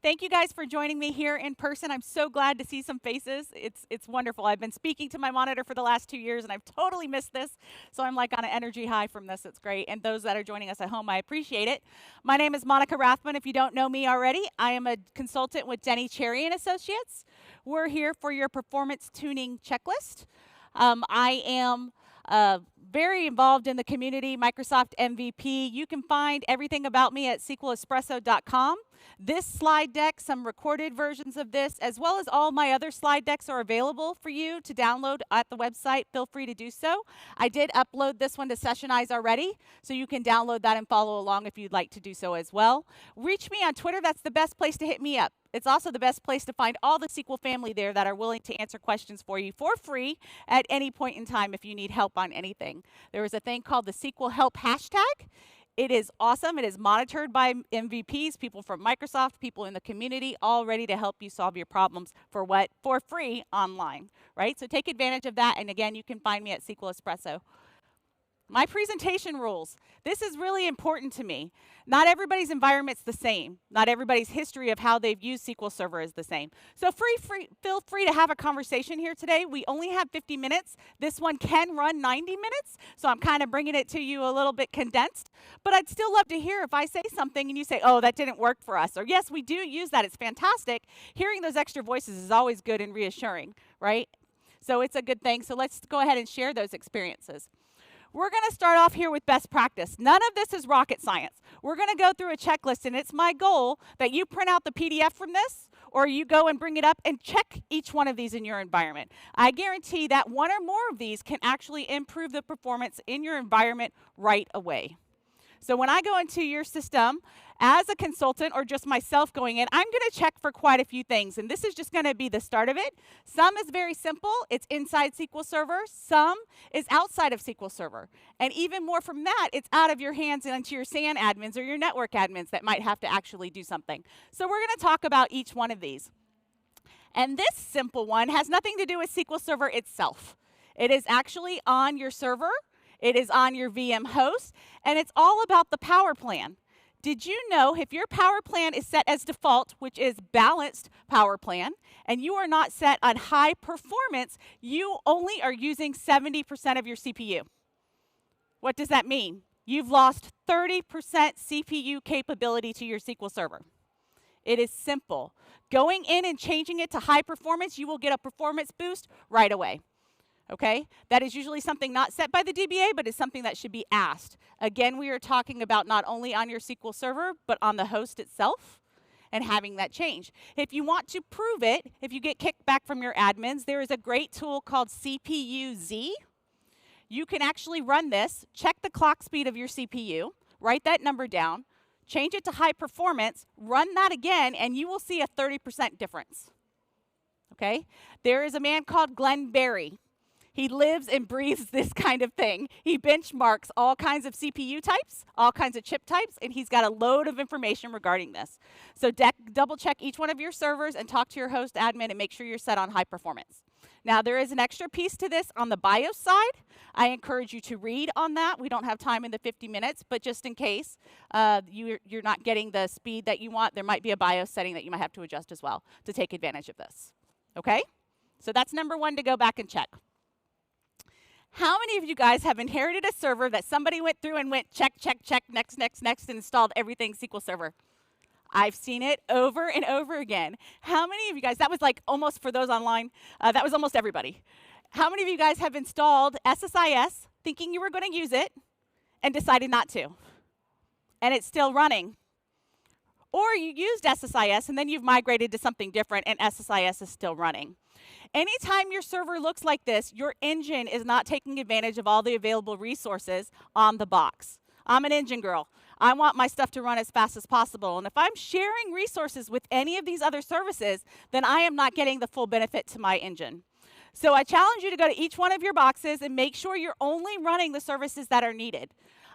Thank you guys for joining me here in person. I'm so glad to see some faces. It's wonderful. I've been speaking to my monitor for the last 2 years, and I've totally missed this. So I'm like on an energy high from this. It's great. And those that are joining us at home, I appreciate it. My name is Monica Rathman. If you don't know me already, I am a consultant with Denny Cherry and Associates. We're here for your performance tuning checklist. I am very involved in the community, Microsoft MVP. You can find everything about me at SQLespresso.com. This slide deck, some recorded versions of this, as well as all my other slide decks are available for you to download at the website. Feel free to do so. I did upload this one to Sessionize already, so you can download that and follow along if you'd like to do so as well. Reach me on Twitter. That's the best place to hit me up. It's also the best place to find all the SQL family there that are willing to answer questions for you for free at any point in time if you need help on anything. There is a thing called the SQL Help hashtag. It is awesome. It is monitored by MVPs, people from Microsoft, people in the community, all ready to help you solve your problems for what? For free online, right? So take advantage of that. And again, you can find me at SQL Espresso. My presentation rules. This is really important to me. Not everybody's environment's the same. Not everybody's history of how they've used SQL Server is the same. So feel free to have a conversation here today. We only have 50 minutes. This one can run 90 minutes, so I'm kind of bringing it to you a little bit condensed. But I'd still love to hear if I say something and you say, oh, that didn't work for us. Or yes, we do use that. It's fantastic. Hearing those extra voices is always good and reassuring, right? So it's a good thing. So let's go ahead and share those experiences. We're going to start off here with best practice. None of this is rocket science. We're going to go through a checklist, and it's my goal that you print out the PDF from this, or you go and bring it up and check each one of these in your environment. I guarantee that one or more of these can actually improve the performance in your environment right away. So when I go into your system, as a consultant or just myself going in, I'm going to check for quite a few things. And this is just going to be the start of it. Some is very simple. It's inside SQL Server. Some is outside of SQL Server. And even more from that, it's out of your hands and into your SAN admins or your network admins that might have to actually do something. So we're going to talk about each one of these. And this simple one has nothing to do with SQL Server itself. It is actually on your server. It is on your VM host. And it's all about the power plan. Did you know if your power plan is set as default, which is balanced power plan, and you are not set on high performance, you only are using 70% of your CPU? What does that mean? You've lost 30% CPU capability to your SQL Server. It is simple. Going in and changing it to high performance, you will get a performance boost right away. Okay? That is usually something not set by the DBA, but is something that should be asked. Again, we are talking about not only on your SQL Server, but on the host itself and having that change. If you want to prove it, if you get kicked back from your admins, there is a great tool called CPU-Z. You can actually run this, check the clock speed of your CPU, write that number down, change it to high performance, run that again, and you will see a 30% difference. Okay? There is a man called Glenn Berry. He lives and breathes this kind of thing. He benchmarks all kinds of CPU types, all kinds of chip types, and he's got a load of information regarding this. So double check each one of your servers and talk to your host admin and make sure you're set on high performance. Now, there is an extra piece to this on the BIOS side. I encourage you to read on that. We don't have time in the 50 minutes, but just in case you're not getting the speed that you want, there might be a BIOS setting that you might have to adjust as well to take advantage of this. Okay? So that's number one to go back and check. How many of you guys have inherited a server that somebody went through and went check, check, check, next, next, next, and installed everything SQL Server? I've seen it over and over again. How many of you guys, that was like almost for those online, that was almost everybody. How many of you guys have installed SSIS thinking you were going to use it and decided not to? And it's still running. Or you used SSIS and then you've migrated to something different and SSIS is still running. Anytime your server looks like this, your engine is not taking advantage of all the available resources on the box. I'm an engine girl. I want my stuff to run as fast as possible. And if I'm sharing resources with any of these other services, then I am not getting the full benefit to my engine. So I challenge you to go to each one of your boxes and make sure you're only running the services that are needed.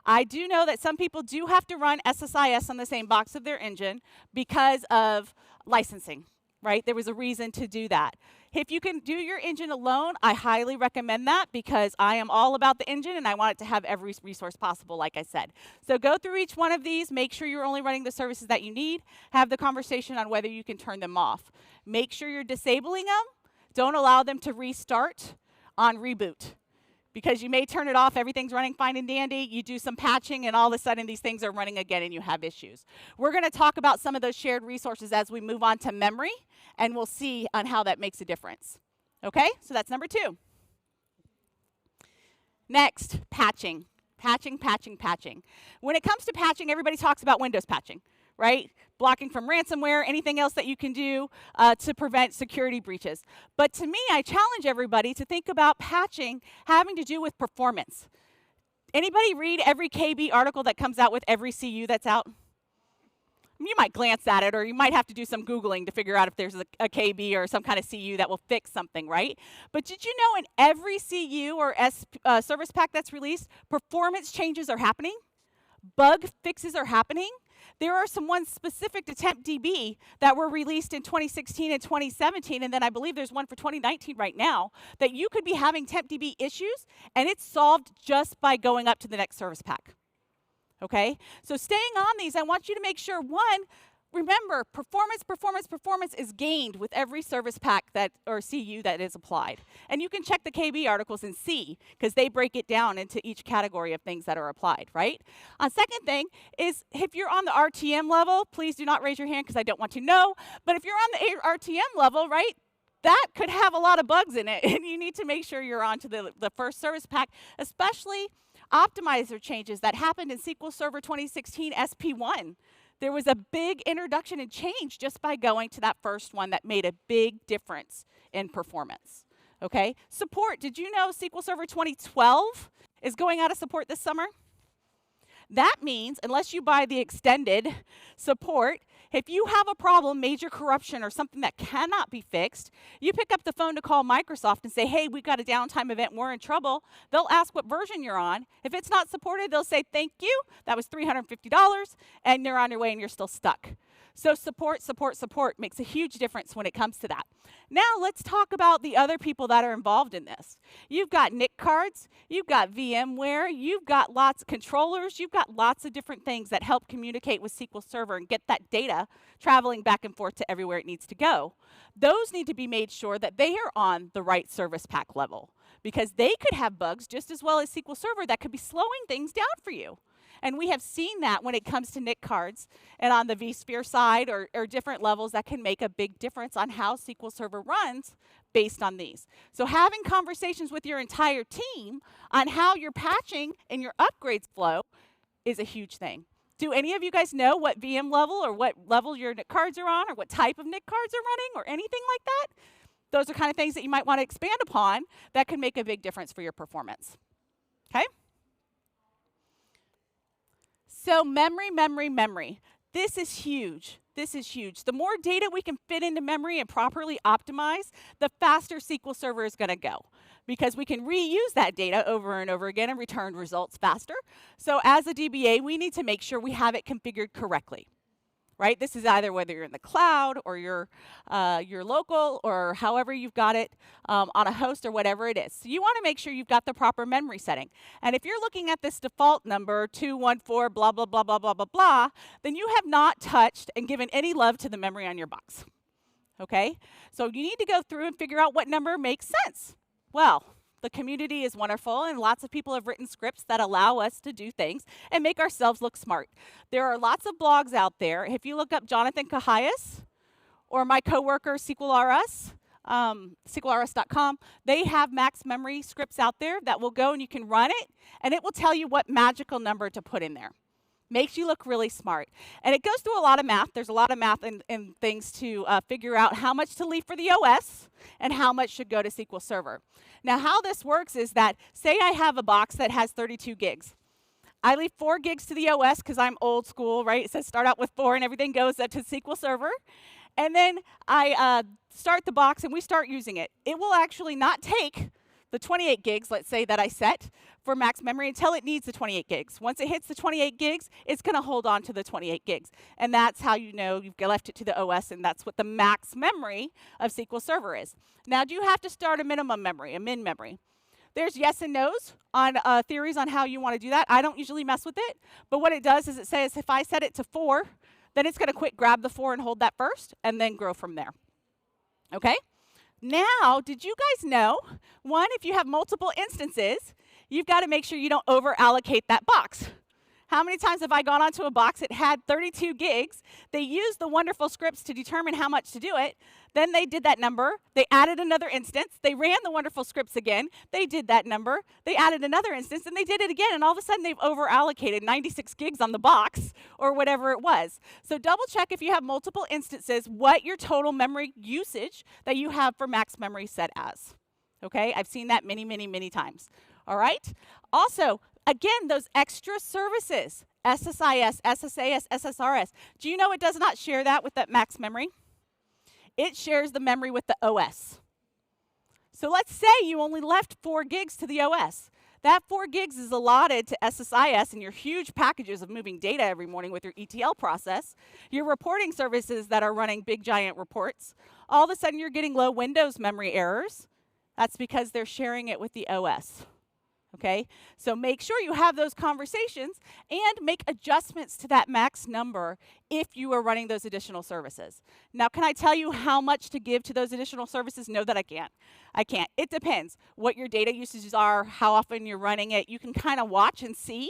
I do know that some people do have to run SSIS on the same box of their engine because of licensing, right? There was a reason to do that. If you can do your engine alone, I highly recommend that because I am all about the engine and I want it to have every resource possible, like I said. So go through each one of these, make sure you're only running the services that you need, have the conversation on whether you can turn them off. Make sure you're disabling them. Don't allow them to restart on reboot, because you may turn it off, everything's running fine and dandy, you do some patching, and all of a sudden these things are running again and you have issues. We're going to talk about some of those shared resources as we move on to memory, and we'll see on how that makes a difference. Okay, so that's number 2. Next, patching. Patching. When it comes to patching, everybody talks about Windows patching, right? Blocking from ransomware, anything else that you can do to prevent security breaches. But to me, I challenge everybody to think about patching having to do with performance. Anybody read every KB article that comes out with every CU that's out? You might glance at it, or you might have to do some Googling to figure out if there's a KB or some kind of CU that will fix something, right? But did you know in every CU or service pack that's released, performance changes are happening? Bug fixes are happening? There are some ones specific to TempDB that were released in 2016 and 2017, and then I believe there's one for 2019 right now, that you could be having TempDB issues, and it's solved just by going up to the next service pack. Okay? So staying on these, I want you to make sure, one, remember, performance is gained with every service pack that or CU that is applied. And you can check the KB articles and see, because they break it down into each category of things that are applied, right? Second thing is, if you're on the RTM level, please do not raise your hand because I don't want to know, but if you're on the RTM level, right, that could have a lot of bugs in it, and you need to make sure you're on to the first service pack, especially optimizer changes that happened in SQL Server 2016 SP1. There was a big introduction and change just by going to that first one that made a big difference in performance. Okay? Support. Did you know SQL Server 2012 is going out of support this summer? That means, unless you buy the extended support, if you have a problem, major corruption, or something that cannot be fixed, you pick up the phone to call Microsoft and say, hey, we got a downtime event, we're in trouble. They'll ask what version you're on. If it's not supported, they'll say, thank you, that was $350, and you're on your way and you're still stuck. So support makes a huge difference when it comes to that. Now let's talk about the other people that are involved in this. You've got NIC cards, you've got VMware, you've got lots of controllers, you've got lots of different things that help communicate with SQL Server and get that data traveling back and forth to everywhere it needs to go. Those need to be made sure that they are on the right service pack level, because they could have bugs just as well as SQL Server that could be slowing things down for you. And we have seen that when it comes to NIC cards and on the vSphere side or different levels that can make a big difference on how SQL Server runs based on these. So having conversations with your entire team on how your patching and your upgrades flow is a huge thing. Do any of you guys know what VM level or what level your NIC cards are on, or what type of NIC cards are running, or anything like that? Those are kind of things that you might want to expand upon that can make a big difference for your performance. Okay? So memory. This is huge. The more data we can fit into memory and properly optimize, the faster SQL Server is going to go, because we can reuse that data over and over again and return results faster. So as a DBA, we need to make sure we have it configured correctly. Right? This is either whether you're in the cloud or you're local, or however you've got it on a host or whatever it is. So you want to make sure you've got the proper memory setting. And if you're looking at this default number, 214, blah, blah, blah, blah, blah, blah, blah, then you have not touched and given any love to the memory on your box. Okay? So you need to go through and figure out what number makes sense. Well, the community is wonderful, and lots of people have written scripts that allow us to do things and make ourselves look smart. There are lots of blogs out there. If you look up Jonathan Cahias or my coworker SQLRS, SQLRS.com, they have max memory scripts out there that will go and you can run it, and it will tell you what magical number to put in there. Makes you look really smart. And it goes through a lot of math. There's a lot of math and things to figure out how much to leave for the OS and how much should go to SQL Server. Now, how this works is that, say I have a box that has 32 gigs. I leave 4 gigs to the OS because I'm old school, right? It says start out with 4 and everything goes up to SQL Server. And then I start the box and we start using it. It will actually not take the 28 gigs, let's say, that I set for max memory until it needs the 28 gigs. Once it hits the 28 gigs, it's going to hold on to the 28 gigs. And that's how you know you've left it to the OS, and that's what the max memory of SQL Server is. Now, do you have to start a minimum memory, a min memory? There's yes and no's on theories on how you want to do that. I don't usually mess with it, but what it does is it says if I set it to 4, then it's going to quick grab the 4 and hold that first, and then grow from there. Okay? Now, did you guys know, one, if you have multiple instances, you've got to make sure you don't over-allocate that box. How many times have I gone onto a box, it had 32 gigs, they used the wonderful scripts to determine how much to do it, then they did that number, they added another instance, they ran the wonderful scripts again, they did that number, they added another instance, and they did it again, and all of a sudden they've over-allocated 96 gigs on the box, or whatever it was. So double check if you have multiple instances, what your total memory usage that you have for max memory set as. Okay, I've seen that many, many, many times. All right, also, again, those extra services, SSIS, SSAS, SSRS, do you know it does not share that with that max memory? It shares the memory with the OS. So let's say you only left 4 gigs to the OS. That 4 gigs is allotted to SSIS and your huge packages of moving data every morning with your ETL process, your reporting services that are running big giant reports. All of a sudden you're getting low Windows memory errors. That's because they're sharing it with the OS. Okay, so make sure you have those conversations and make adjustments to that max number if you are running those additional services. Now, can I tell you how much to give to those additional services? No, that I can't. I can't. It depends what your data usages are, how often you're running it. You can kind of watch and see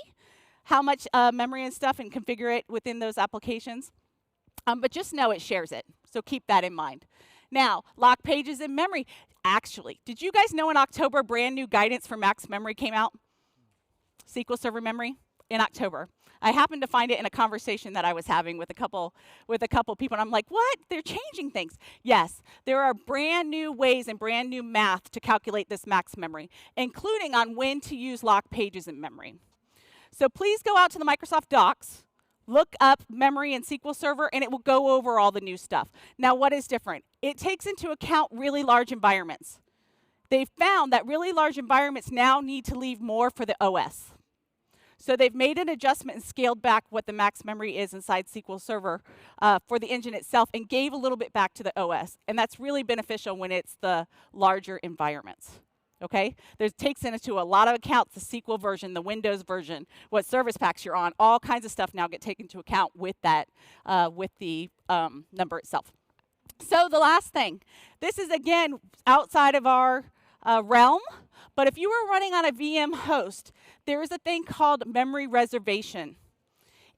how much memory and stuff and configure it within those applications. But just know it shares it, so keep that in mind. Now, lock pages in memory. Actually, did you guys know in October brand new guidance for max memory came out? SQL Server memory in October. I happened to find it in a conversation that I was having with a couple people, and I'm like, what? They're changing things. Yes, there are brand new ways and brand new math to calculate this max memory, including on when to use lock pages in memory. So please go out to the Microsoft Docs, look up memory in SQL Server, and it will go over all the new stuff. Now, what is different? It takes into account really large environments. They've found that really large environments now need to leave more for the OS. So they've made an adjustment and scaled back what the max memory is inside SQL Server for the engine itself and gave a little bit back to the OS. And that's really beneficial when it's the larger environments. Okay, there takes into a lot of accounts the SQL version, the Windows version, what service packs you're on, all kinds of stuff now get taken into account with that, with the number itself. So the last thing, this is again outside of our realm, but if you were running on a VM host, there is a thing called memory reservation.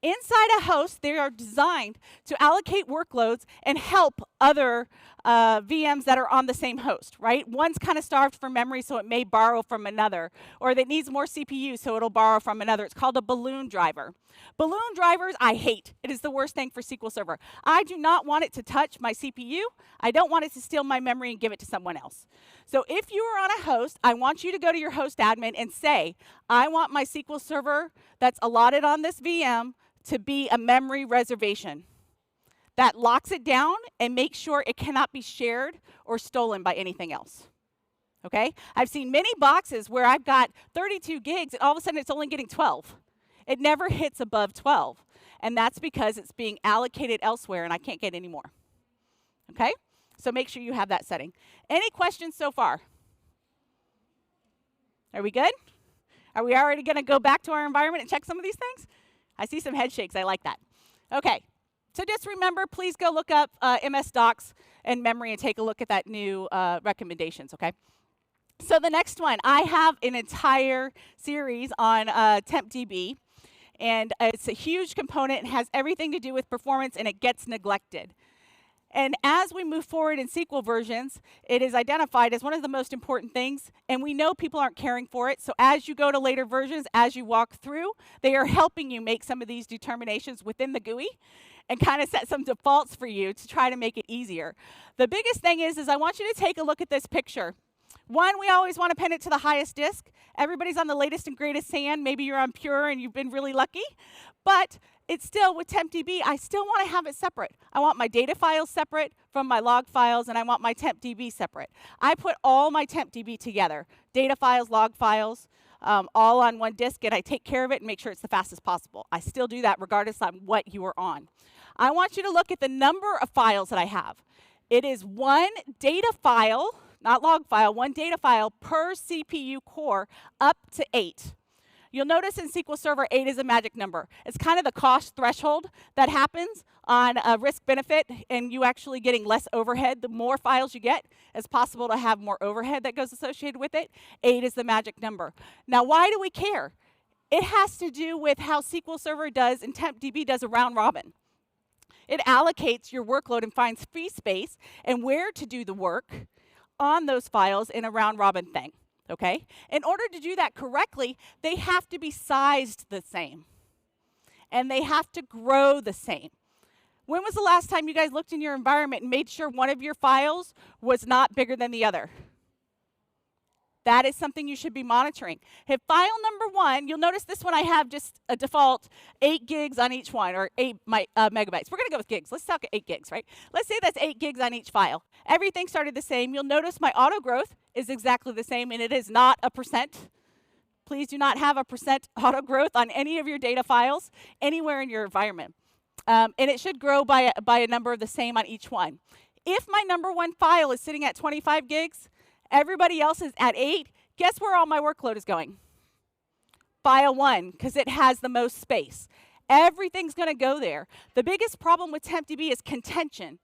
Inside a host, they are designed to allocate workloads and help other VMs that are on the same host, right? One's kind of starved for memory, so it may borrow from another, or that needs more CPU, so it'll borrow from another. It's called a balloon driver. Balloon drivers, I hate. It is the worst thing for SQL Server. I do not want it to touch my CPU. I don't want it to steal my memory and give it to someone else. So if you are on a host, I want you to go to your host admin and say, I want my SQL Server that's allotted on this VM to be a memory reservation. That locks it down and makes sure it cannot be shared or stolen by anything else. Okay? I've seen many boxes where I've got 32 gigs and all of a sudden it's only getting 12. It never hits above 12. And that's because it's being allocated elsewhere and I can't get any more. Okay? So make sure you have that setting. Any questions so far? Are we good? Are we already going to go back to our environment and check some of these things? I see some head shakes. I like that. Okay. So just remember, please go look up MS Docs and memory and take a look at that new recommendations, okay? So the next one, I have an entire series on TempDB, and it's a huge component and has everything to do with performance, and it gets neglected. And as we move forward in SQL versions, it is identified as one of the most important things, and we know people aren't caring for it. So as you go to later versions, as you walk through, they are helping you make some of these determinations within the GUI and kind of set some defaults for you to try to make it easier. The biggest thing is I want you to take a look at this picture. One, we always want to pin it to the highest disk. Everybody's on the latest and greatest SAN. Maybe you're on Pure and you've been really lucky. But it's still with TempDB, I still want to have it separate. I want my data files separate from my log files, and I want my TempDB separate. I put all my TempDB together, data files, log files, all on one disk, and I take care of it and make sure it's the fastest possible. I still do that regardless of what you are on. I want you to look at the number of files that I have. It is one data file, not log file, one data file per CPU core up to 8. You'll notice in SQL Server 8 is a magic number. It's kind of the cost threshold that happens on a risk benefit, and you actually getting less overhead. The more files you get, it's possible to have more overhead that goes associated with it. 8 is the magic number. Now, why do we care? It has to do with how SQL Server does and TempDB does a round robin. It allocates your workload and finds free space and where to do the work on those files in a round robin thing. Okay? In order to do that correctly, they have to be sized the same. And they have to grow the same. When was the last time you guys looked in your environment and made sure one of your files was not bigger than the other? That is something you should be monitoring. If file number 1, you'll notice this one I have just a default 8 gigs on each one, or 8 megabytes. We're going to go with gigs. Let's talk 8 gigs, right? Let's say that's 8 gigs on each file. Everything started the same. You'll notice my auto growth is exactly the same, and it is not a %. Please do not have a % auto growth on any of your data files anywhere in your environment. And it should grow by a number of the same on each one. If my number 1 file is sitting at 25 gigs, everybody else is at 8, guess where all my workload is going? File 1, because it has the most space. Everything's going to go there. The biggest problem with TempDB is contention.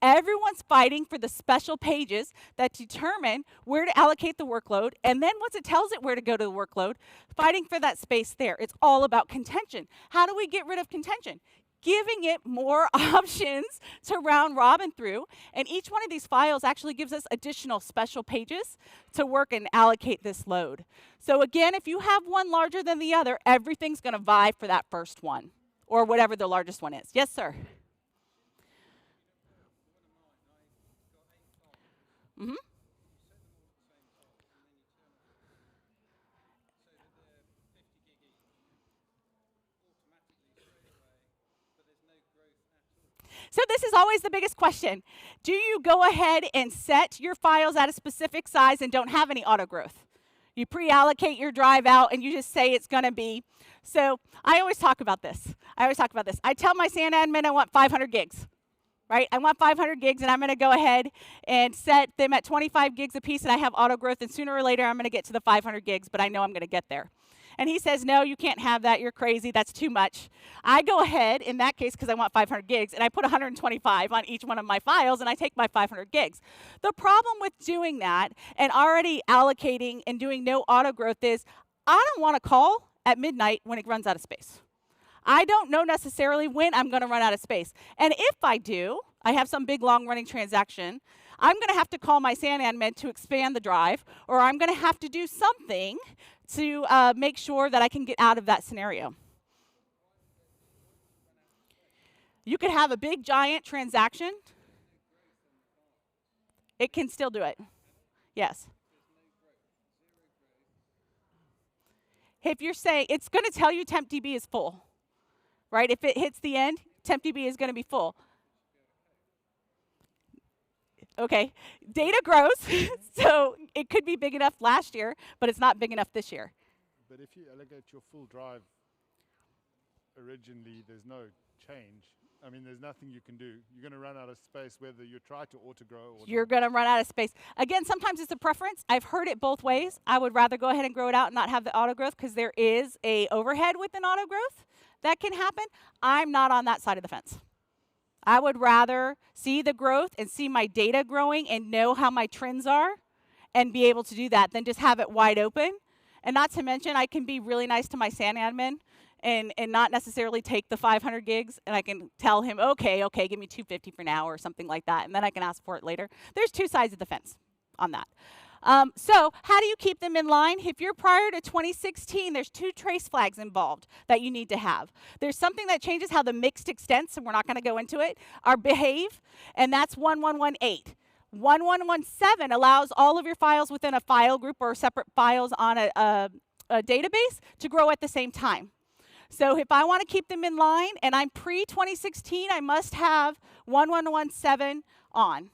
Everyone's fighting for the special pages that determine where to allocate the workload, and then once it tells it where to go to the workload, fighting for that space there. It's all about contention. How do we get rid of contention? Giving it more options to round robin through, and each one of these files actually gives us additional special pages to work and allocate this load. So again, if you have one larger than the other, everything's going to vie for that first one, or whatever the largest one is. Yes, sir? Mm-hmm. So this is always the biggest question. Do you go ahead and set your files at a specific size and don't have any auto growth? You pre-allocate your drive out and you just say it's going to be. So I always talk about this. I tell my SAN admin I want 500 gigs. Right? I want 500 gigs, and I'm going to go ahead and set them at 25 gigs apiece, and I have auto growth, and sooner or later I'm going to get to the 500 gigs, but I know I'm going to get there. And he says, no, you can't have that. You're crazy. That's too much. I go ahead, in that case, because I want 500 gigs, and I put 125 on each one of my files, and I take my 500 gigs. The problem with doing that and already allocating and doing no auto growth is I don't want to call at midnight when it runs out of space. I don't know necessarily when I'm going to run out of space. And if I do, I have some big, long-running transaction, I'm going to have to call my SAN admin to expand the drive, or I'm going to have to do something to make sure that I can get out of that scenario. You could have a big, giant transaction. It can still do it. Yes. If you're saying, it's going to tell you TempDB is full. Right? If it hits the end, TempDB is going to be full. Okay, data grows, so it could be big enough last year, but it's not big enough this year. But if you allocate your full drive originally, there's no change. I mean, there's nothing you can do. You're going to run out of space whether you try to auto-grow or you're going to run out of space. Again, sometimes it's a preference. I've heard it both ways. I would rather go ahead and grow it out and not have the auto growth because there is a overhead with an auto growth that can happen. I'm not on that side of the fence. I would rather see the growth and see my data growing and know how my trends are and be able to do that than just have it wide open. And not to mention, I can be really nice to my SAN admin and not necessarily take the 500 gigs, and I can tell him, okay, give me 250 for now or something like that, and then I can ask for it later. There's two sides of the fence on that. So how do you keep them in line? If you're prior to 2016, there's 2 trace flags involved that you need to have. There's something that changes how the mixed extents, and we're not going to go into it, are behave, and that's 1118. 1117 allows all of your files within a file group or separate files on a database to grow at the same time. So if I want to keep them in line and I'm pre-2016, I must have 1117 on.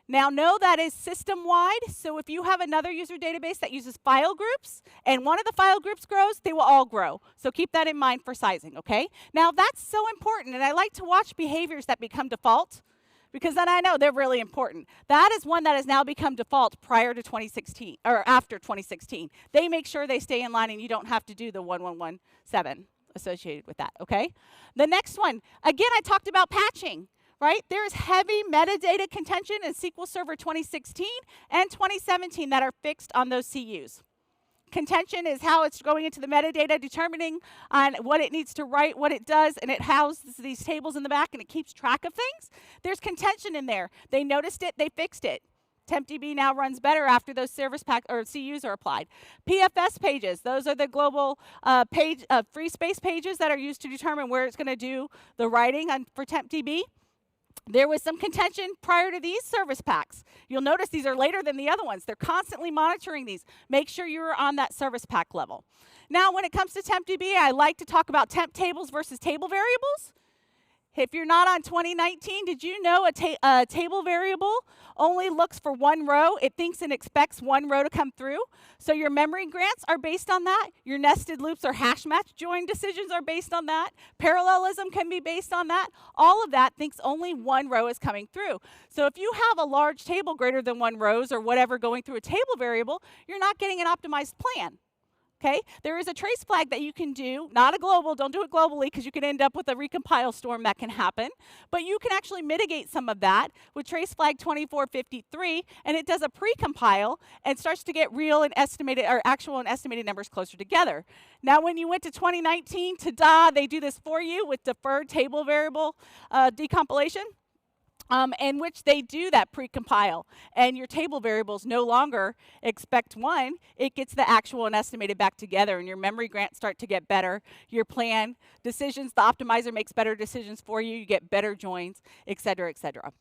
Now, know that is system-wide, so if you have another user database that uses file groups, and one of the file groups grows, they will all grow. So keep that in mind for sizing, okay? Now, that's so important, and I like to watch behaviors that become default, because then I know they're really important. That is one that has now become default prior to 2016, or after 2016. They make sure they stay in line, and you don't have to do the 1117 associated with that, okay? The next one, again, I talked about patching. Right? There's heavy metadata contention in SQL Server 2016 and 2017 that are fixed on those CUs. Contention is how it's going into the metadata, determining on what it needs to write, what it does, and it houses these tables in the back, and it keeps track of things. There's contention in there. They noticed it, they fixed it. TempDB now runs better after those service pack or CUs are applied. PFS pages, those are the global free space pages that are used to determine where it's going to do the writing for TempDB. There was some contention prior to these service packs. You'll notice these are later than the other ones. They're constantly monitoring these. Make sure you're on that service pack level. Now, when it comes to TempDB, I like to talk about temp tables versus table variables. If you're not on 2019, did you know a table variable only looks for one row? It thinks and expects one row to come through. So your memory grants are based on that. Your nested loops or hash match join decisions are based on that. Parallelism can be based on that. All of that thinks only one row is coming through. So if you have a large table greater than one rows or whatever going through a table variable, you're not getting an optimized plan. Okay, there is a trace flag that you can do, not a global, don't do it globally because you can end up with a recompile storm that can happen, but you can actually mitigate some of that with trace flag 2453, and it does a precompile and starts to get real and estimated, or actual and estimated numbers closer together. Now, when you went to 2019, ta-da, they do this for you with deferred table variable decompilation. In which they do that precompile, and your table variables no longer expect one, it gets the actual and estimated back together, and your memory grants start to get better. Your plan decisions, the optimizer makes better decisions for you, you get better joins, et cetera, et cetera.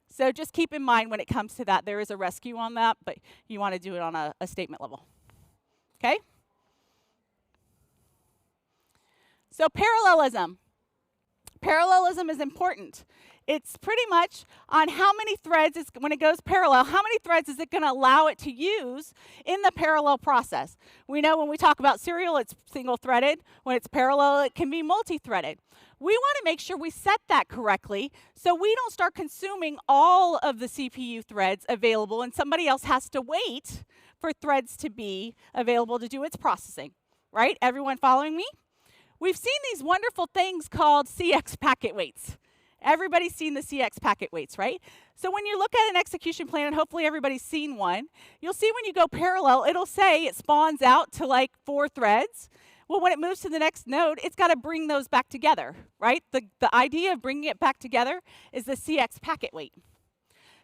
So just keep in mind when it comes to that, there is a rescue on that, but you want to do it on a statement level. Okay? So parallelism. Parallelism is important. It's pretty much on how many threads, when it goes parallel, how many threads is it going to allow it to use in the parallel process? We know when we talk about serial, it's single-threaded. When it's parallel, it can be multi-threaded. We want to make sure we set that correctly so we don't start consuming all of the CPU threads available and somebody else has to wait for threads to be available to do its processing. Right? Everyone following me? We've seen these wonderful things called CX packet weights. Everybody's seen the CX packet weights, right? So when you look at an execution plan, and hopefully everybody's seen one, you'll see when you go parallel, it'll say it spawns out to like 4 threads. Well, when it moves to the next node, it's got to bring those back together, right? The idea of bringing it back together is the CX packet weight.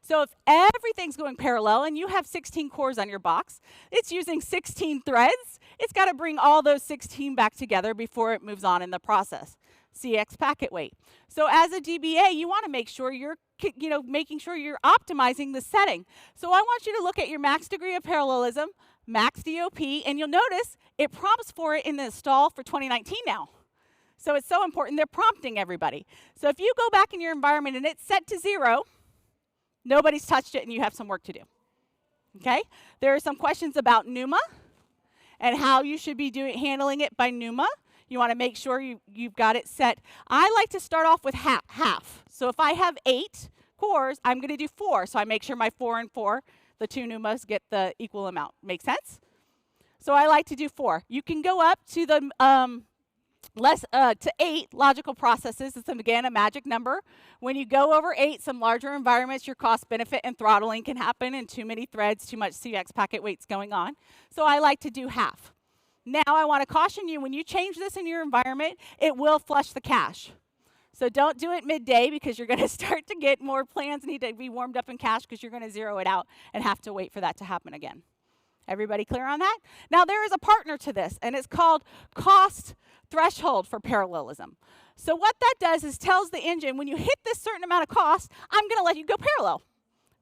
So if everything's going parallel and you have 16 cores on your box, it's using 16 threads. It's got to bring all those 16 back together before it moves on in the process. CX packet weight. So as a DBA, you want to make sure you're making sure you're optimizing the setting. So I want you to look at your max degree of parallelism, max DOP, and you'll notice it prompts for it in the install for 2019 now. So it's so important, they're prompting everybody. So if you go back in your environment and it's set to 0, nobody's touched it and you have some work to do. Okay? There are some questions about NUMA and how you should be handling it by NUMA. You want to make sure you've got it set. I like to start off with half. So if I have 8 cores, I'm going to do 4. So I make sure my 4 and 4, the 2 NUMAs, get the equal amount. Make sense? So I like to do 4. You can go up to the to 8 logical processes. It's, again, a magic number. When you go over 8, some larger environments, your cost, benefit, and throttling can happen, and too many threads, too much CX packet weights going on. So I like to do half. Now, I want to caution you, when you change this in your environment, it will flush the cache. So don't do it midday because you're going to start to get more plans need to be warmed up in cache because you're going to zero it out and have to wait for that to happen again. Everybody clear on that? Now, there is a partner to this, and it's called cost threshold for parallelism. So what that does is tells the engine, when you hit this certain amount of cost, I'm going to let you go parallel.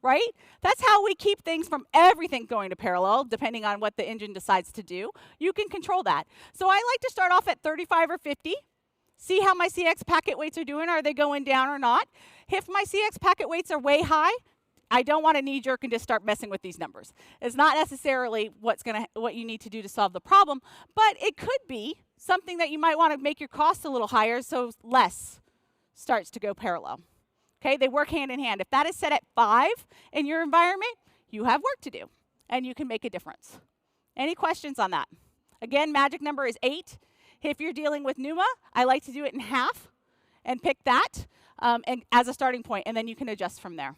right? That's how we keep things from everything going to parallel, depending on what the engine decides to do. You can control that. So I like to start off at 35 or 50, see how my CX packet weights are doing. Are they going down or not? If my CX packet weights are way high, I don't want to knee-jerk and just start messing with these numbers. It's not necessarily what you need to do to solve the problem, but it could be something that you might want to make your costs a little higher so less starts to go parallel. Okay, they work hand in hand. If that is set at 5 in your environment, you have work to do, and you can make a difference. Any questions on that? Again, magic number is 8. If you're dealing with NUMA, I like to do it in half and pick that and as a starting point, and then you can adjust from there.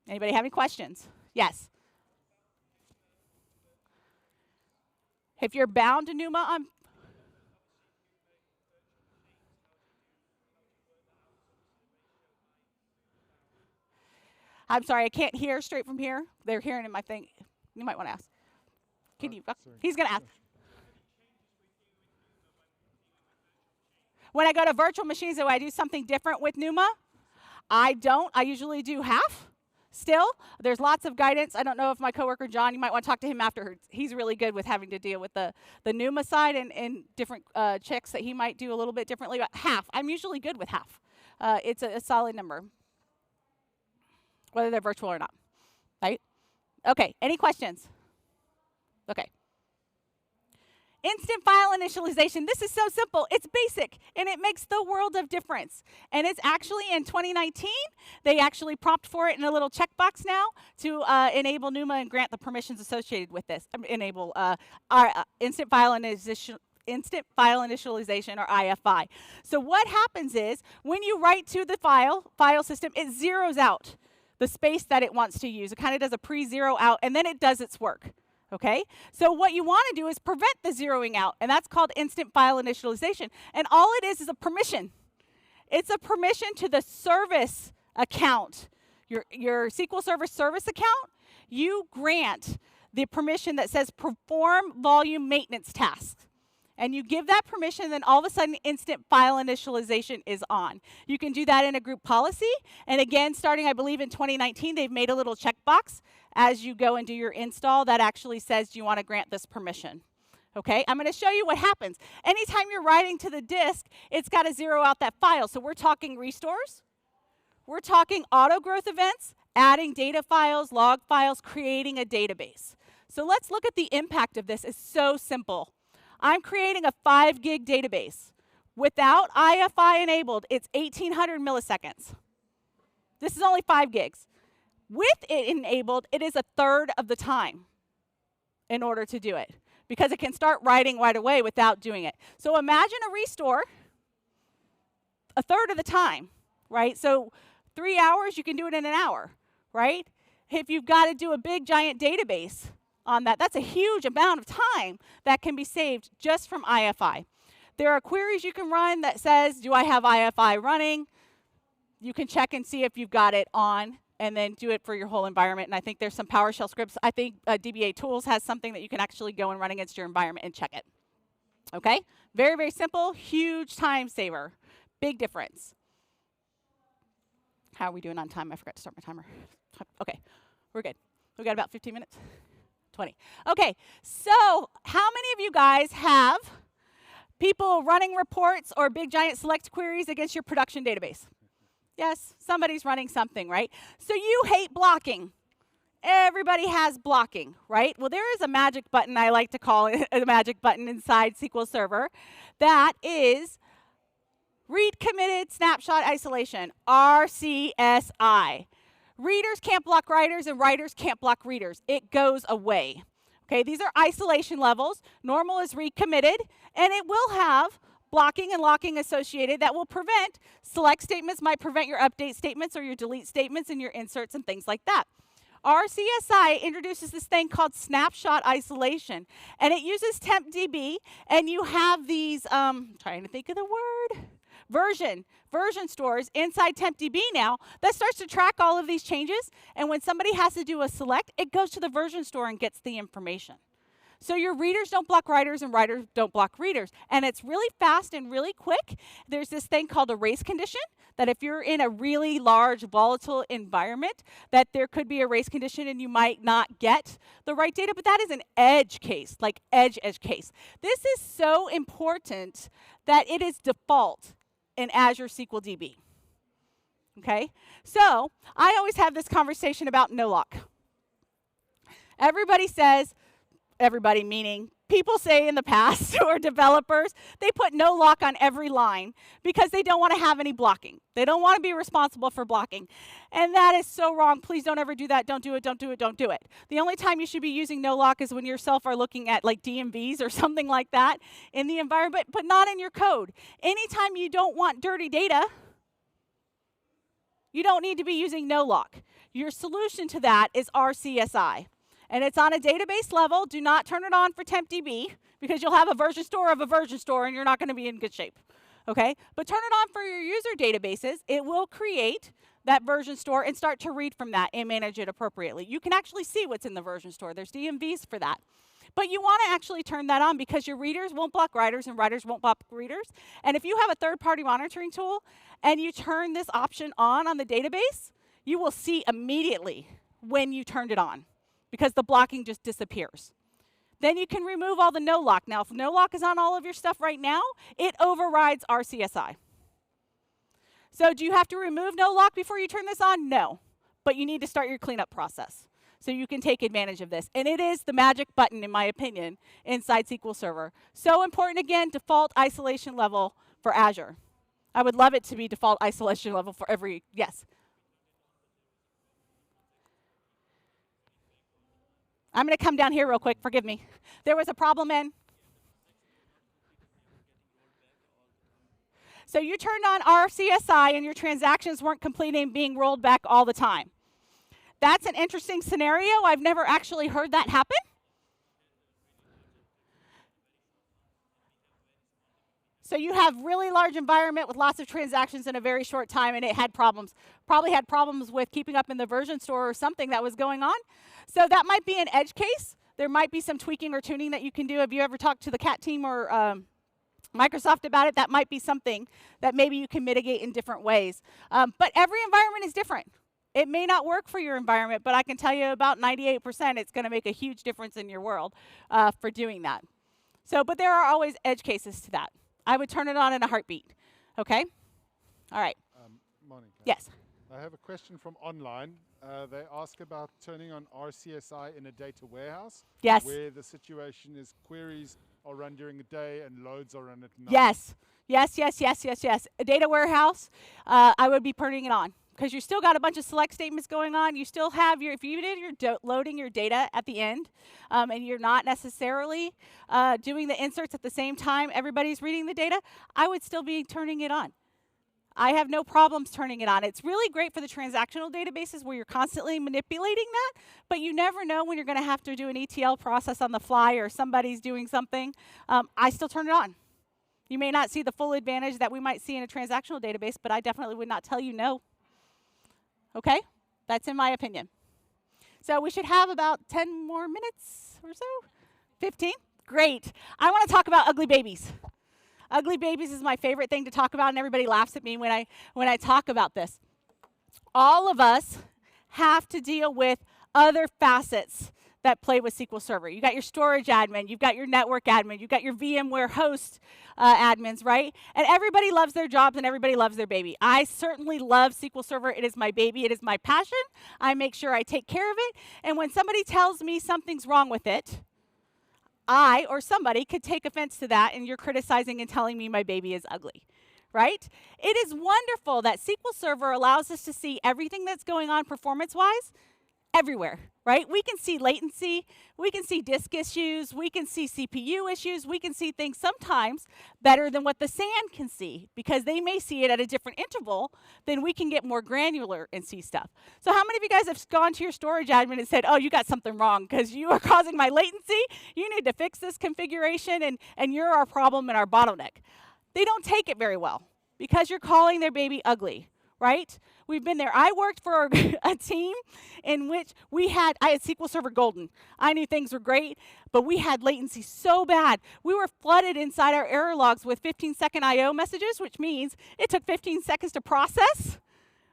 Anybody have any questions? Yes. If you're bound to NUMA, I'm sorry, I can't hear straight from here. They're hearing in my thing. You might want to ask. Can you? He's going to ask. When I go to virtual machines, do I do something different with NUMA? I don't. I usually do half. Still, there's lots of guidance. I don't know if my coworker John, you might want to talk to him after. He's really good with having to deal with the NUMA side and different checks that he might do a little bit differently. But half, I'm usually good with half. It's a solid number, whether they're virtual or not, right? Okay, any questions? Okay. Instant file initialization. This is so simple. It's basic, and it makes the world of difference. And it's actually in 2019, they actually prompt for it in a little checkbox now to enable NUMA and grant the permissions associated with this. Enable our instant file initialization, or IFI. So what happens is, when you write to the file system, it zeroes out the space that it wants to use. It kind of does a pre-zero out, and then it does its work. Okay? So what you want to do is prevent the zeroing out, and that's called instant file initialization. And all it is a permission. It's a permission to the service account, your SQL Server service account. You grant the permission that says perform volume maintenance tasks. And you give that permission, then all of a sudden instant file initialization is on. You can do that in a group policy. And again, starting I believe in 2019, they've made a little checkbox as you go and do your install that actually says, do you want to grant this permission? Okay, I'm going to show you what happens. Anytime you're writing to the disk, it's got to zero out that file. So we're talking restores. We're talking auto growth events, adding data files, log files, creating a database. So let's look at the impact of this. It's so simple. I'm creating a 5 gig database. Without IFI enabled, it's 1,800 milliseconds. This is only 5 gigs. With it enabled, it is 1/3 of the time in order to do it, because it can start writing right away without doing it. So imagine a restore 1/3 of the time, right? So 3 hours, you can do it in an hour, right? If you've got to do a big, giant database on that, that's a huge amount of time that can be saved just from IFI. There are queries you can run that says, do I have IFI running? You can check and see if you've got it on, and then do it for your whole environment. And I think there's some PowerShell scripts. I think DBA Tools has something that you can actually go and run against your environment and check it. Okay? Very, very simple, huge time saver. Big difference. How are we doing on time? I forgot to start my timer. Okay, we're good. We got about 15 minutes? 20. Okay, so how many of you guys have people running reports or big giant select queries against your production database? Yes, somebody's running something, right? So you hate blocking. Everybody has blocking, right? Well, there is a magic button, I like to call it a magic button inside SQL Server, that is read committed snapshot isolation, RCSI. Readers can't block writers, and writers can't block readers. It goes away. Okay, these are isolation levels. Normal is read committed, and it will have blocking and locking associated that will prevent select statements, might prevent your update statements or your delete statements and your inserts and things like that. RCSI introduces this thing called Snapshot Isolation, and it uses TempDB, and you have these, trying to think of the word, version stores inside TempDB now that starts to track all of these changes, and when somebody has to do a select, it goes to the version store and gets the information. So your readers don't block writers and writers don't block readers. And it's really fast and really quick. There's this thing called a race condition that if you're in a really large volatile environment, that there could be a race condition and you might not get the right data, but that is an edge case, like edge case. This is so important that it is default in Azure SQL DB. Okay? So I always have this conversation about no lock. Everybody says, everybody meaning people say in the past or developers, they put no lock on every line because they don't want to have any blocking. They don't want to be responsible for blocking. And that is so wrong. Please don't ever do that. Don't do it, don't do it, don't do it. The only time you should be using no lock is when yourself are looking at like DMVs or something like that in the environment, but not in your code. Anytime you don't want dirty data, you don't need to be using no lock. Your solution to that is RCSI. And it's on a database level. Do not turn it on for TempDB because you'll have a version store of a version store and you're not going to be in good shape. Okay? But turn it on for your user databases. It will create that version store and start to read from that and manage it appropriately. You can actually see what's in the version store. There's DMVs for that. But you want to actually turn that on because your readers won't block writers and writers won't block readers. And if you have a third-party monitoring tool and you turn this option on the database, you will see immediately when you turned it on, because the blocking just disappears. Then you can remove all the no lock. Now, if no lock is on all of your stuff right now, it overrides RCSI. So do you have to remove no lock before you turn this on? No. But you need to start your cleanup process so you can take advantage of this. And it is the magic button, in my opinion, inside SQL Server. So important, again, default isolation level for Azure. I would love it to be default isolation level for every, yes. I'm going to come down here real quick. Forgive me. There was a problem in. So you turned on RCSI and your transactions weren't completed and being rolled back all the time. That's an interesting scenario. I've never actually heard that happen. So you have really large environment with lots of transactions in a very short time and it had problems. Probably had problems with keeping up in the version store or something that was going on. So that might be an edge case. There might be some tweaking or tuning that you can do. Have you ever talked to the CAT team or Microsoft about it? That might be something that maybe you can mitigate in different ways. But every environment is different. It may not work for your environment, but I can tell you about 98% it's going to make a huge difference in your world for doing that. So, but there are always edge cases to that. I would turn it on in a heartbeat. Okay? All right. Monica. Yes. I have a question from online. They ask about turning on RCSI in a data warehouse. Yes. Where the situation is queries are run during the day and loads are run at night. Yes. Yes, yes, yes, yes, yes. A data warehouse, I would be turning it on. Because you still got a bunch of select statements going on. You still have your, if you did your loading your data at the end, and you're not necessarily doing the inserts at the same time everybody's reading the data, I would still be turning it on. I have no problems turning it on. It's really great for the transactional databases where you're constantly manipulating that, but you never know when you're going to have to do an ETL process on the fly or somebody's doing something. I still turn it on. You may not see the full advantage that we might see in a transactional database, but I definitely would not tell you no. Okay? That's in my opinion. So we should have about 10 more minutes or so. 15? Great. I want to talk about ugly babies. Ugly babies is my favorite thing to talk about, and everybody laughs at me when I talk about this. All of us have to deal with other facets that play with SQL Server. You got your storage admin, you've got your network admin, you've got your VMware host admins, right? And everybody loves their jobs and everybody loves their baby. I certainly love SQL Server. It is my baby. It is my passion. I make sure I take care of it. And when somebody tells me something's wrong with it, I or somebody could take offense to that, and you're criticizing and telling me my baby is ugly, right? It is wonderful that SQL Server allows us to see everything that's going on performance-wise everywhere, right? We can see latency, we can see disk issues, we can see CPU issues, we can see things sometimes better than what the SAN can see because they may see it at a different interval, then we can get more granular and see stuff. So how many of you guys have gone to your storage admin and said, oh, you got something wrong because you are causing my latency, you need to fix this configuration and you're our problem and our bottleneck? They don't take it very well because you're calling their baby ugly. right? We've been there. I worked for a team in which I had SQL Server Golden. I knew things were great, but we had latency so bad. We were flooded inside our error logs with 15-second I/O messages, which means it took 15 seconds to process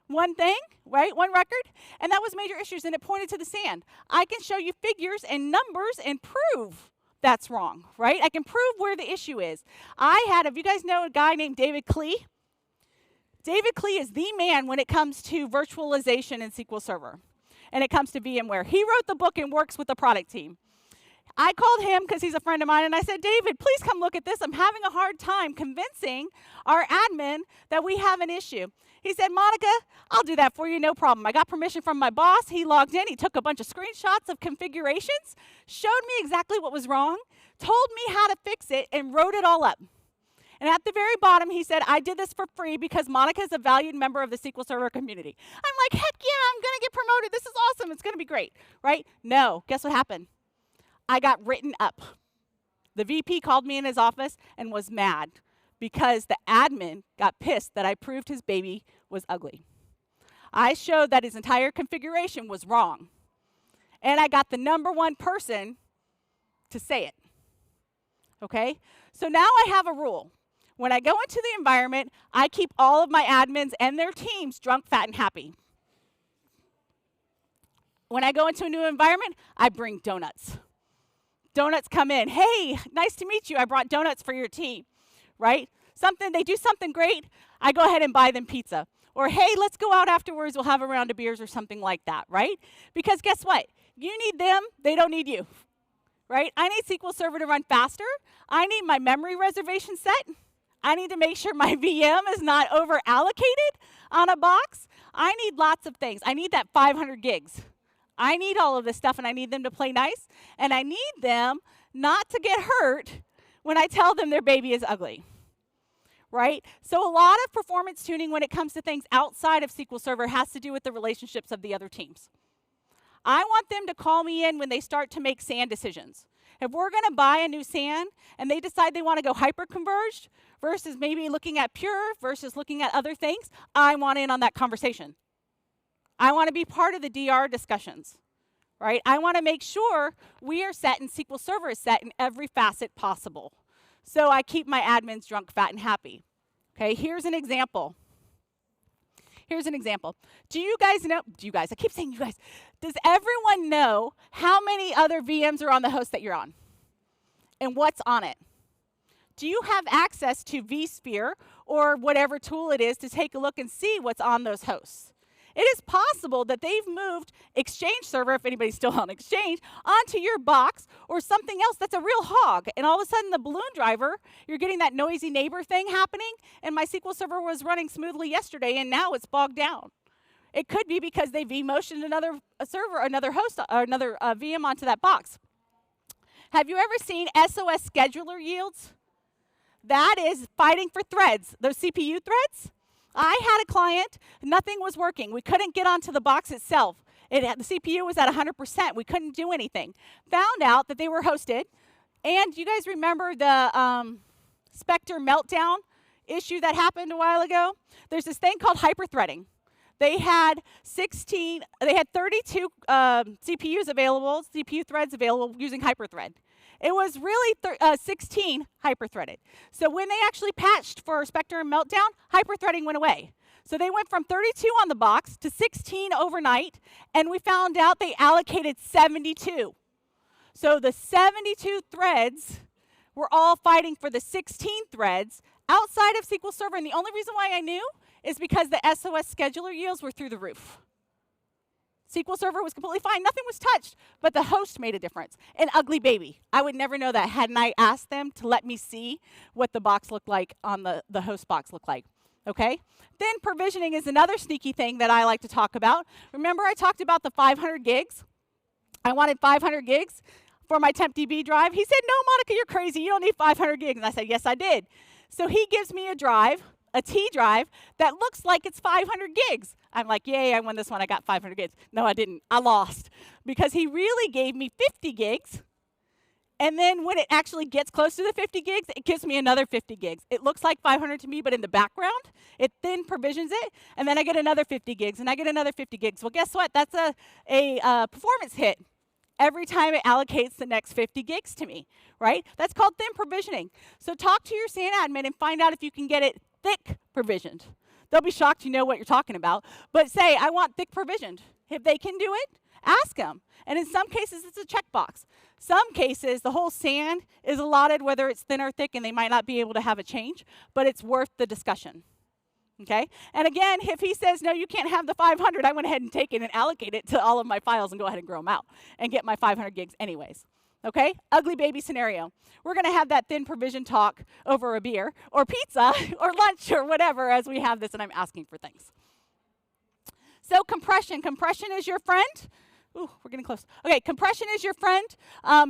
one thing, right? One record. And that was major issues, and it pointed to the sand. I can show you figures and numbers and prove that's wrong, right? I can prove where the issue is. If you guys know a guy named David Klee? David Klee is the man when it comes to virtualization in SQL Server, and it comes to VMware. He wrote the book and works with the product team. I called him because he's a friend of mine, and I said, David, please come look at this. I'm having a hard time convincing our admin that we have an issue. He said, Monica, I'll do that for you, no problem. I got permission from my boss. He logged in. He took a bunch of screenshots of configurations, showed me exactly what was wrong, told me how to fix it, and wrote it all up. And at the very bottom, he said, I did this for free because Monica is a valued member of the SQL Server community. I'm like, heck yeah, I'm going to get promoted. This is awesome. It's going to be great, right? No, guess what happened? I got written up. The VP called me in his office and was mad because the admin got pissed that I proved his baby was ugly. I showed that his entire configuration was wrong. And I got the #1 person to say it. Okay? So now I have a rule. When I go into the environment, I keep all of my admins and their teams drunk, fat, and happy. When I go into a new environment, I bring donuts. Donuts come in. Hey, nice to meet you. I brought donuts for your team, right? They do something great, I go ahead and buy them pizza. Or, hey, let's go out afterwards. We'll have a round of beers or something like that, right? Because guess what? You need them. They don't need you, right? I need SQL Server to run faster. I need my memory reservation set. I need to make sure my VM is not over-allocated on a box. I need lots of things. I need that 500 gigs. I need all of this stuff, and I need them to play nice, and I need them not to get hurt when I tell them their baby is ugly, right? So a lot of performance tuning when it comes to things outside of SQL Server has to do with the relationships of the other teams. I want them to call me in when they start to make SAN decisions. If we're going to buy a new SAN and they decide they want to go hyper-converged versus maybe looking at Pure versus looking at other things, I want in on that conversation. I want to be part of the DR discussions, right? I want to make sure we are set and SQL Server is set in every facet possible. So I keep my admins drunk, fat, and happy. Okay, here's an example. Do you guys know, I keep saying you guys, does everyone know how many other VMs are on the host that you're on? And what's on it? Do you have access to vSphere or whatever tool it is to take a look and see what's on those hosts? It is possible that they've moved Exchange Server, if anybody's still on Exchange, onto your box or something else that's a real hog. And all of a sudden, the balloon driver, you're getting that noisy neighbor thing happening, and my SQL Server was running smoothly yesterday, and now it's bogged down. It could be because they vMotioned another server, another host, or another VM onto that box. Have you ever seen SOS scheduler yields? That is fighting for threads, those CPU threads. I had a client, nothing was working. We couldn't get onto the box itself. The CPU was at 100%. We couldn't do anything. Found out that they were hosted. And you guys remember the Spectre meltdown issue that happened a while ago? There's this thing called hyperthreading. They had 32 CPUs available, CPU threads available using hyperthread. It was really 16 hyper-threaded. So when they actually patched for Spectre and Meltdown, hyper-threading went away. So they went from 32 on the box to 16 overnight, and we found out they allocated 72. So the 72 threads were all fighting for the 16 threads outside of SQL Server. And the only reason why I knew is because the SOS scheduler yields were through the roof. SQL Server was completely fine. Nothing was touched, but the host made a difference. An ugly baby. I would never know that hadn't I asked them to let me see what the box looked like on the host box looked like. Okay? Then provisioning is another sneaky thing that I like to talk about. Remember I talked about the 500 gigs? I wanted 500 gigs for my TempDB drive. He said, no, Monica, you're crazy. You don't need 500 gigs. And I said, yes, I did. So he gives me a drive, a T drive, that looks like it's 500 gigs. I'm like, yay, I won this one. I got 500 gigs. No, I didn't. I lost. Because he really gave me 50 gigs And then when it actually gets close to the 50 gigs, it gives me another 50 gigs. It looks like 500 to me, but in the background, it then provisions it, and then I get another 50 gigs, and I get another 50 gigs. Well, guess what? That's a performance hit every time it allocates the next 50 gigs to me, right? That's called thin provisioning. So talk to your SAN admin and find out if you can get it thick provisioned. They'll be shocked you know what you're talking about, but say, I want thick provisioned. If they can do it, ask them. And in some cases, it's a checkbox. Some cases, the whole SAN is allotted whether it's thin or thick, and they might not be able to have a change, but it's worth the discussion. Okay? And again, if he says, no, you can't have the 500, I went ahead and take it and allocate it to all of my files and go ahead and grow them out and get my 500 gigs anyways. Okay? Ugly baby scenario. We're going to have that thin provision talk over a beer or pizza or lunch or whatever as we have this and I'm asking for things. So compression. Compression is your friend. Ooh, we're getting close. Okay, compression is your friend.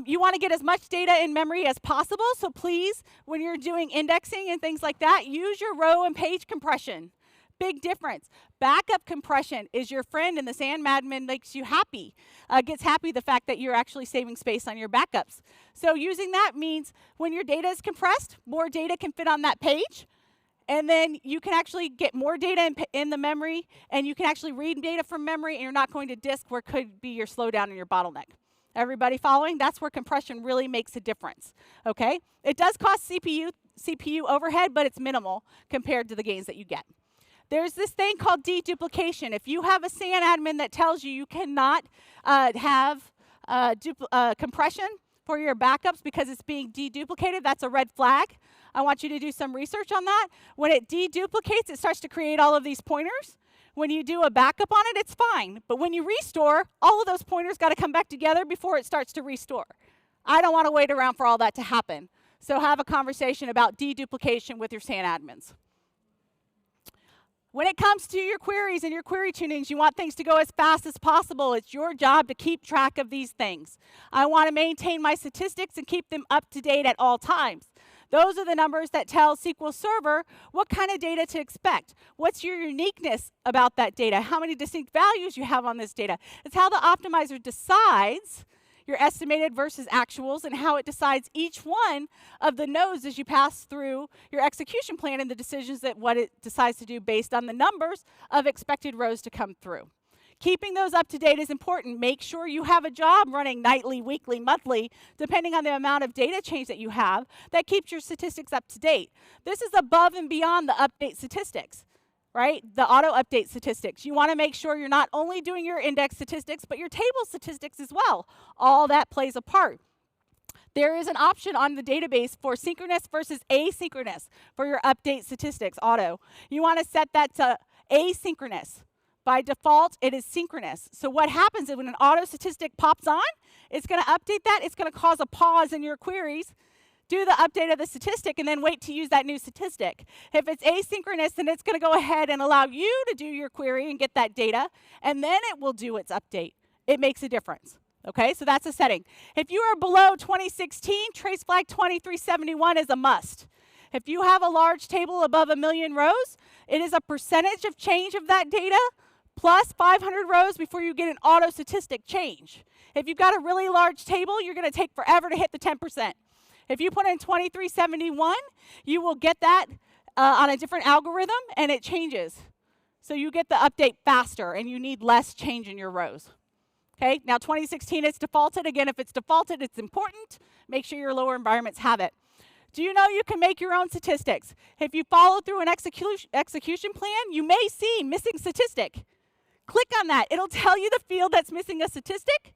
You want to get as much data in memory as possible, so please, when you're doing indexing and things like that, use your row and page compression. Big difference. Backup compression is your friend, and the SAN admin makes you happy, gets happy the fact that you're actually saving space on your backups. So using that means when your data is compressed, more data can fit on that page, and then you can actually get more data in the memory, and you can actually read data from memory, and you're not going to disk where could be your slowdown and your bottleneck. Everybody following? That's where compression really makes a difference, okay? It does cost CPU overhead, but it's minimal compared to the gains that you get. There's this thing called deduplication. If you have a SAN admin that tells you you cannot have compression for your backups because it's being deduplicated, that's a red flag. I want you to do some research on that. When it deduplicates, it starts to create all of these pointers. When you do a backup on it, it's fine. But when you restore, all of those pointers got to come back together before it starts to restore. I don't want to wait around for all that to happen. So have a conversation about deduplication with your SAN admins. When it comes to your queries and your query tunings, you want things to go as fast as possible. It's your job to keep track of these things. I want to maintain my statistics and keep them up to date at all times. Those are the numbers that tell SQL Server what kind of data to expect. What's your uniqueness about that data? How many distinct values you have on this data? It's how the optimizer decides your estimated versus actuals and how it decides each one of the nodes as you pass through your execution plan and the decisions that what it decides to do based on the numbers of expected rows to come through. Keeping those up to date is important. Make sure you have a job running nightly, weekly, monthly, depending on the amount of data change that you have, that keeps your statistics up to date. This is above and beyond the update statistics, right? The auto update statistics. You want to make sure you're not only doing your index statistics, but your table statistics as well. All that plays a part. There is an option on the database for synchronous versus asynchronous for your update statistics, auto. You want to set that to asynchronous. By default, it is synchronous. So what happens is when an auto statistic pops on, it's going to update that. It's going to cause a pause in your queries, do the update of the statistic, and then wait to use that new statistic. If it's asynchronous, then it's going to go ahead and allow you to do your query and get that data, and then it will do its update. It makes a difference. Okay, so that's a setting. If you are below 2016, trace flag 2371 is a must. If you have a large table above 1 million rows, it is a percentage of change of that data plus 500 rows before you get an auto statistic change. If you've got a really large table, you're going to take forever to hit the 10%. If you put in 2371, you will get that on a different algorithm, and it changes. So you get the update faster, and you need less change in your rows. Okay, now 2016 is defaulted. Again, if it's defaulted, it's important. Make sure your lower environments have it. Do you know you can make your own statistics? If you follow through an execution plan, you may see missing statistic. Click on that. It'll tell you the field that's missing a statistic.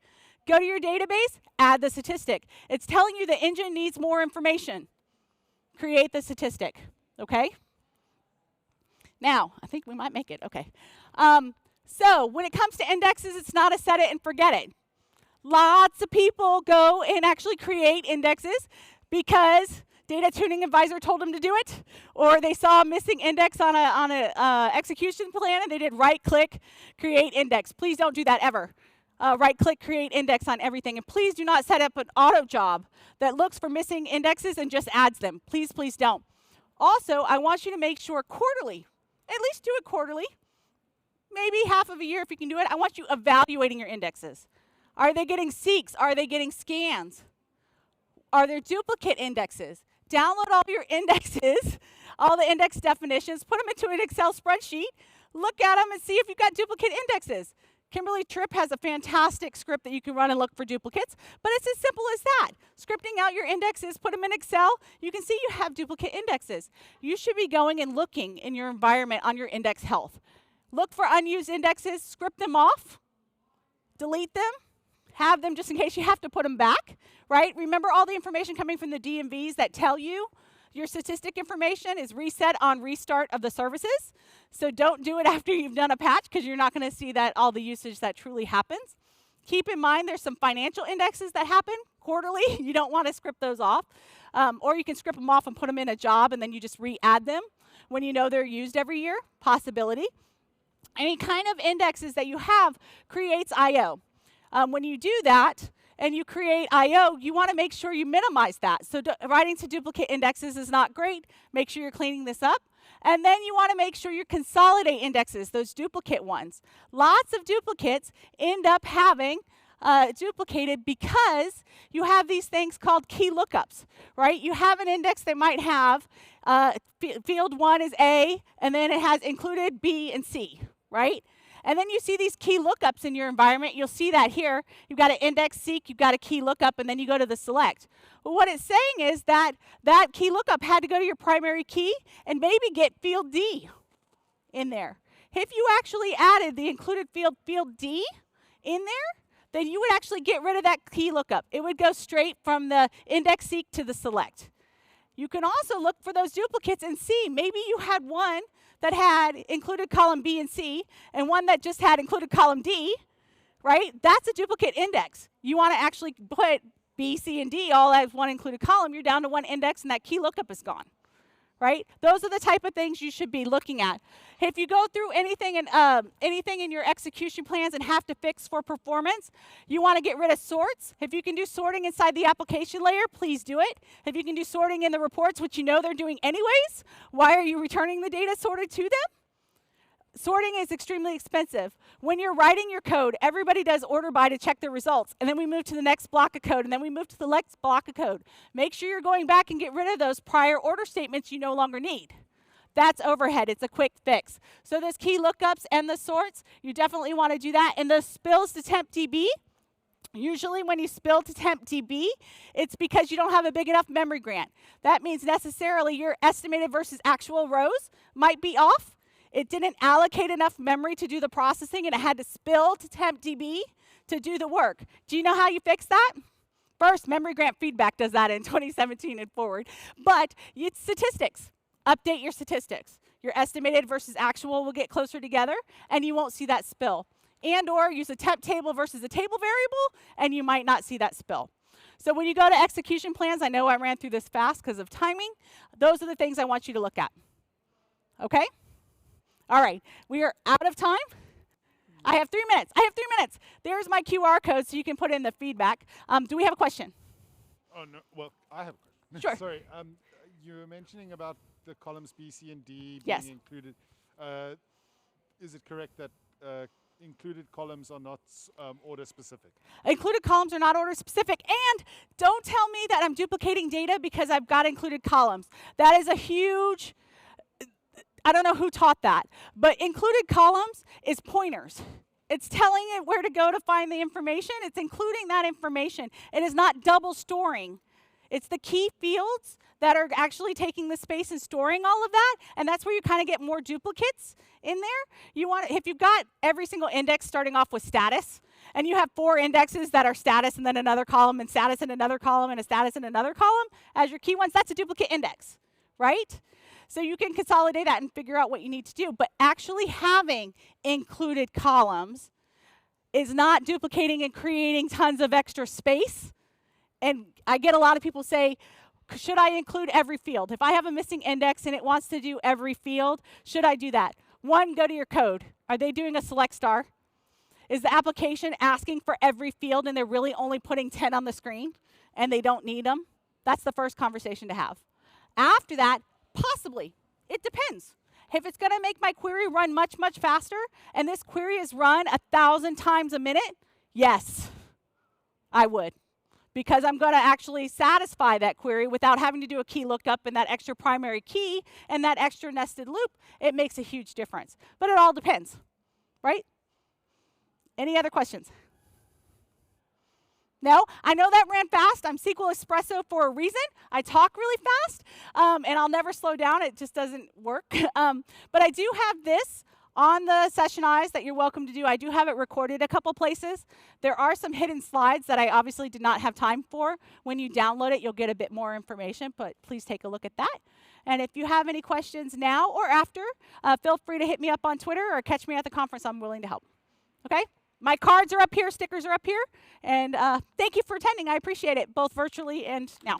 Go to your database, add the statistic. It's telling you the engine needs more information. Create the statistic, okay? Now, I think we might make it, okay. So when it comes to indexes, it's not a set it and forget it. Lots of people go and actually create indexes because Data Tuning Advisor told them to do it, or they saw a missing index on a execution plan and they did right-click, create index. Please don't do that ever. Right-click, create index on everything. And please do not set up an auto job that looks for missing indexes and just adds them. Please, please don't. Also, I want you to make sure quarterly, at least do it quarterly, maybe half of a year if you can do it. I want you evaluating your indexes. Are they getting seeks? Are they getting scans? Are there duplicate indexes? Download all your indexes, all the index definitions, put them into an Excel spreadsheet, look at them and see if you've got duplicate indexes. Kimberly Tripp has a fantastic script that you can run and look for duplicates, but it's as simple as that. Scripting out your indexes, put them in Excel, you can see you have duplicate indexes. You should be going and looking in your environment on your index health. Look for unused indexes, script them off, delete them, have them just in case you have to put them back, right? Remember all the information coming from the DMVs that tell you your statistic information is reset on restart of the services. So don't do it after you've done a patch because you're not going to see that all the usage that truly happens. Keep in mind there's some financial indexes that happen quarterly. You don't want to script those off. Or you can script them off and put them in a job and then you just re-add them when you know they're used every year. Possibility. Any kind of indexes that you have creates I/O. When you do that and you create I/O, you want to make sure you minimize that. So writing to duplicate indexes is not great. Make sure you're cleaning this up. And then you want to make sure you consolidate indexes, those duplicate ones. Lots of duplicates end up having duplicated because you have these things called key lookups, right? You have an index that might have field 1 is A, and then it has included B and C, right? And then you see these key lookups in your environment. You'll see that here. You've got an index seek, you've got a key lookup, and then you go to the select. Well, what it's saying is that that key lookup had to go to your primary key and maybe get field D in there. If you actually added the included field D in there, then you would actually get rid of that key lookup. It would go straight from the index seek to the select. You can also look for those duplicates and see maybe you had one that had included column B and C and one that just had included column D, right? That's a duplicate index. You want to actually put B, C, and D all as one included column. You're down to one index and that key lookup is gone, right? Those are the type of things you should be looking at. If you go through anything in your execution plans and have to fix for performance, you want to get rid of sorts. If you can do sorting inside the application layer, please do it. If you can do sorting in the reports, which you know they're doing anyways, why are you returning the data sorted to them? Sorting is extremely expensive. When you're writing your code, everybody does order by to check their results, and then we move to the next block of code, and then we move to the next block of code. Make sure you're going back and get rid of those prior order statements you no longer need. That's overhead. It's a quick fix. So those key lookups and the sorts, you definitely want to do that. And the spills to TempDB, usually when you spill to TempDB, it's because you don't have a big enough memory grant. That means necessarily your estimated versus actual rows might be off. It didn't allocate enough memory to do the processing, and it had to spill to TempDB to do the work. Do you know how you fix that? First, memory grant feedback does that in 2017 and forward. But it's statistics. Update your statistics. Your estimated versus actual will get closer together, and you won't see that spill. And or use a temp table versus a table variable, and you might not see that spill. So when you go to execution plans, I know I ran through this fast because of timing. Those are the things I want you to look at. Okay? All right, we are out of time. I have 3 minutes. There's my QR code so you can put in the feedback. Do we have a question? Oh, no. Well, I have a question. Sure. Sorry. You were mentioning about the columns B, C, and D Yes. being included. Is it correct that included columns are not order specific? Included columns are not order specific. And don't tell me that I'm duplicating data because I've got included columns. That is a huge... I don't know who taught that, but included columns is pointers. It's telling it where to go to find the information. It's including that information. It is not double storing. It's the key fields that are actually taking the space and storing all of that, and that's where you kind of get more duplicates in there. You want, if you've got every single index starting off with status, and you have 4 indexes that are status and then another column and status and another column and a status and another column as your key ones, that's a duplicate index, right? So you can consolidate that and figure out what you need to do. But actually having included columns is not duplicating and creating tons of extra space. And I get a lot of people say, should I include every field? If I have a missing index and it wants to do every field, should I do that? One, go to your code. Are they doing a select star? Is the application asking for every field and they're really only putting 10 on the screen and they don't need them? That's the first conversation to have. After that, possibly. It depends. If it's going to make my query run much, much faster, and this query is run 1,000 times a minute, yes, I would. because I'm going to actually satisfy that query without having to do a key lookup and that extra primary key and that extra nested loop. It makes a huge difference. But it all depends, right? Any other questions? No? I know that ran fast. I'm SQL Espresso for a reason. I talk really fast, and I'll never slow down. It just doesn't work. But I do have this on the session eyes that you're welcome to do. I do have it recorded a couple places. There are some hidden slides that I obviously did not have time for. When you download it, you'll get a bit more information, but please take a look at that. And if you have any questions now or after, feel free to hit me up on Twitter or catch me at the conference. I'm willing to help. Okay? My cards are up here, stickers are up here, and thank you for attending. I appreciate it, both virtually and now.